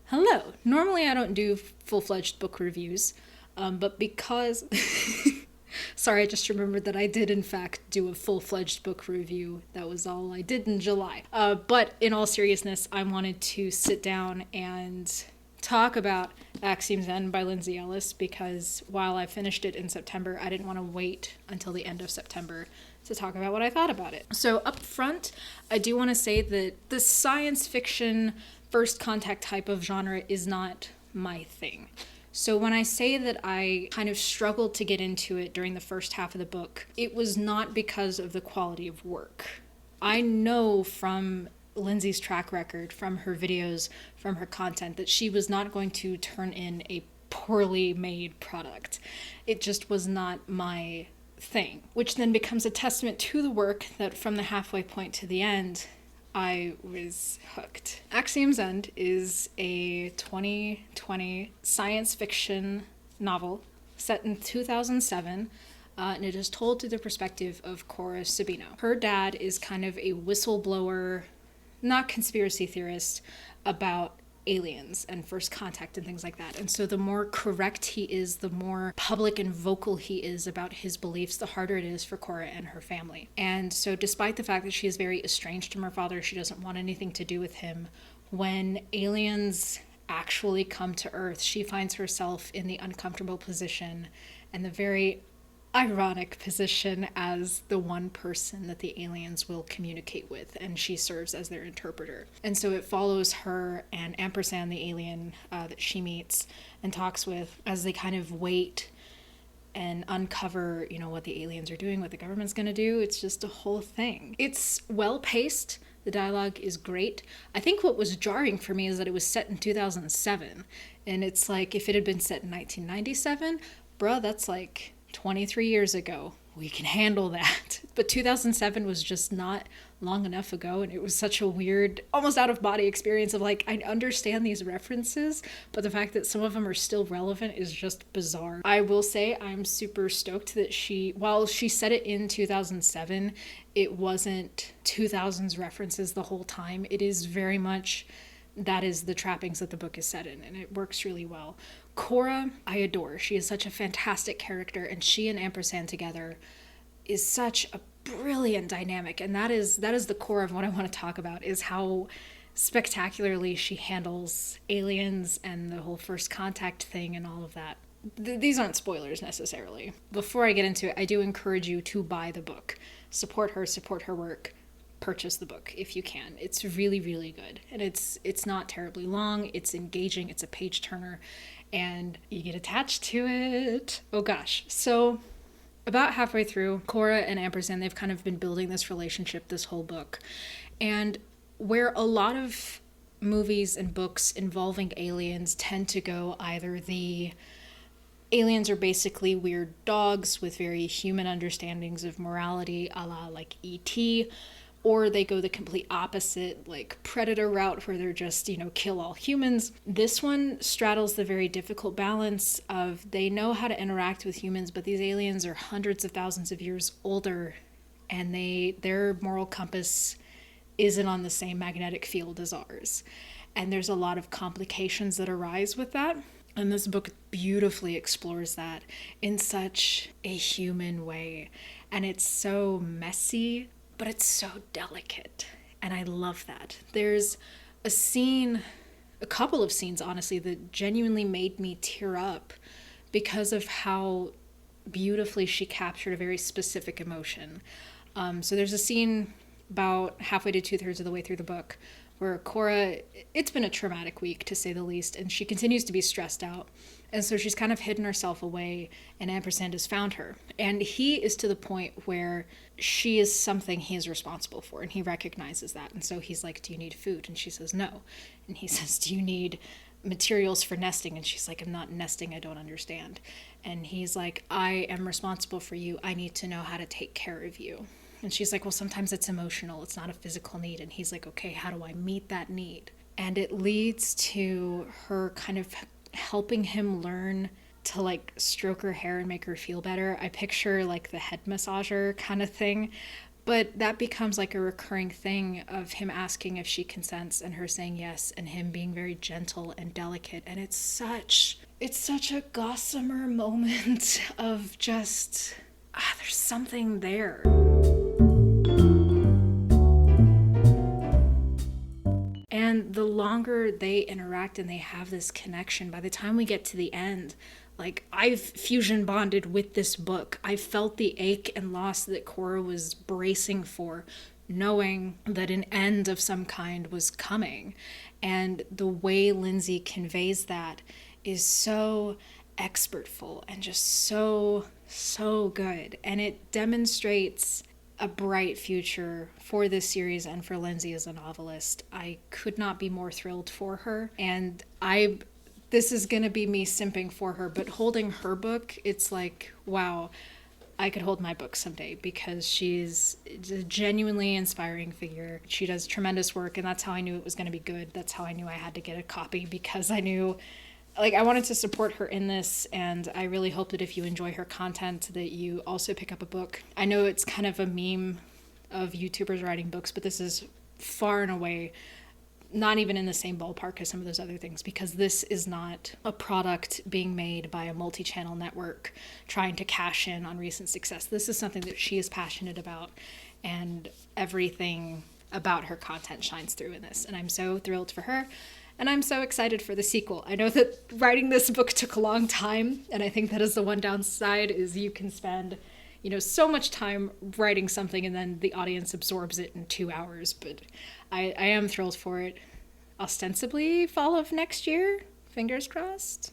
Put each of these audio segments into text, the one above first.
Hello. Normally I don't do full-fledged book reviews, but because... Sorry, I just remembered that I did in fact do a full-fledged book review. That was all I did in July. But in all seriousness, I wanted to sit down and talk about Axiom's End by Lindsay Ellis because while I finished it in September, I didn't want to wait until the end of September to talk about what I thought about it. So up front, I do want to say that the science fiction first contact type of genre is not my thing. So when I say that I kind of struggled to get into it during the first half of the book, it was not because of the quality of work. I know from Lindsay's track record, from her videos, from her content, that she was not going to turn in a poorly made product. It just was not my thing, which then becomes a testament to the work that from the halfway point to the end, I was hooked. Axiom's End is a 2020 science fiction novel set in 2007, and it is told through the perspective of Cora Sabino. Her dad is kind of a whistleblower, not conspiracy theorist, about aliens and first contact and things like that. And so the more correct he is, the more public and vocal he is about his beliefs, the harder it is for Cora and her family. And so despite the fact that she is very estranged from her father, she doesn't want anything to do with him, when aliens actually come to Earth, she finds herself in the uncomfortable position and the very ironic position as the one person that the aliens will communicate with, and she serves as their interpreter. And so it follows her and Ampersand, the alien that she meets and talks with, as they kind of wait and uncover, what the aliens are doing, what the government's going to do. It's just a whole thing. It's well paced. The dialogue is great. I think what was jarring for me is that it was set in 2007, and it's like, if it had been set in 1997, bruh, that's like 23 years ago. We can handle that. But 2007 was just not long enough ago, and it was such a weird, almost out of body experience of like, I understand these references, but the fact that some of them are still relevant is just bizarre. I will say I'm super stoked that while she said it in 2007, it wasn't 2000s references the whole time. It is very much, that is the trappings that the book is set in, and it works really well. Cora, I adore. She is such a fantastic character, and she and Ampersand together is such a brilliant dynamic, and that is the core of what I want to talk about, is how spectacularly she handles aliens and the whole first contact thing and all of that. These aren't spoilers necessarily. Before I get into it, I do encourage you to buy the book. Support her work. Purchase the book if you can. It's really, really good, and it's not terribly long. It's engaging. It's a page turner, and you get attached to it. Oh gosh. So about halfway through, Cora and Ampersand, they've kind of been building this relationship this whole book, and where a lot of movies and books involving aliens tend to go, either the aliens are basically weird dogs with very human understandings of morality, a la like E.T., or they go the complete opposite, like Predator route, where they're just, kill all humans. This one straddles the very difficult balance of, they know how to interact with humans, but these aliens are hundreds of thousands of years older, and their moral compass isn't on the same magnetic field as ours. And there's a lot of complications that arise with that. And this book beautifully explores that in such a human way. And it's so messy, but it's so delicate, and I love that. There's a couple of scenes, honestly, that genuinely made me tear up because of how beautifully she captured a very specific emotion. So there's a scene about halfway to 2/3 of the way through the book where Cora, it's been a traumatic week to say the least, and she continues to be stressed out. And so she's kind of hidden herself away, and Ampersand has found her. And he is to the point where she is something he is responsible for, and he recognizes that. And so he's like, do you need food? And she says, no. And he says, do you need materials for nesting? And she's like, I'm not nesting, I don't understand. And he's like, I am responsible for you. I need to know how to take care of you. And she's like, well, sometimes it's emotional. It's not a physical need. And he's like, okay, how do I meet that need? And it leads to her kind of helping him learn to like stroke her hair and make her feel better. I picture like the head massager kind of thing, But that becomes like a recurring thing of him asking if she consents and her saying yes, and him being very gentle and delicate. And it's such a gossamer moment of just, there's something there. And the longer they interact and they have this connection, by the time we get to the end, like, I've fusion bonded with this book. I felt the ache and loss that Cora was bracing for, knowing that an end of some kind was coming. And the way Lindsay conveys that is so expertful and just so good. And it demonstrates a bright future for this series and for Lindsay as a novelist. I could not be more thrilled for her. And this is going to be me simping for her, but holding her book, it's like, wow, I could hold my book someday, because she's a genuinely inspiring figure. She does tremendous work, and that's how I knew it was going to be good. That's how I knew I had to get a copy, because I knew, like, I wanted to support her in this, and I really hope that if you enjoy her content, that you also pick up a book. I know it's kind of a meme of YouTubers writing books, but this is far and away not even in the same ballpark as some of those other things, because this is not a product being made by a multi-channel network trying to cash in on recent success. This is something that she is passionate about, and everything about her content shines through in this. And I'm so thrilled for her, and I'm so excited for the sequel. I know that writing this book took a long time, and I think that is the one downside, is you can spend so much time writing something and then the audience absorbs it in 2 hours. But I am thrilled for it. Ostensibly fall of next year. Fingers crossed.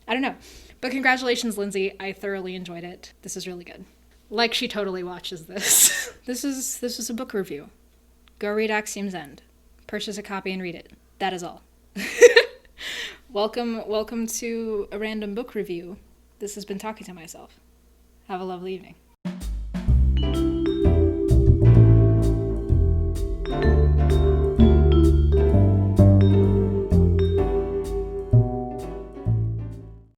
I don't know. But congratulations, Lindsay. I thoroughly enjoyed it. This is really good. Like she totally watches this. This is a book review. Go read Axiom's End. Purchase a copy and read it. That is all. Welcome to a random book review. This has been Talking to Myself. Have a lovely evening.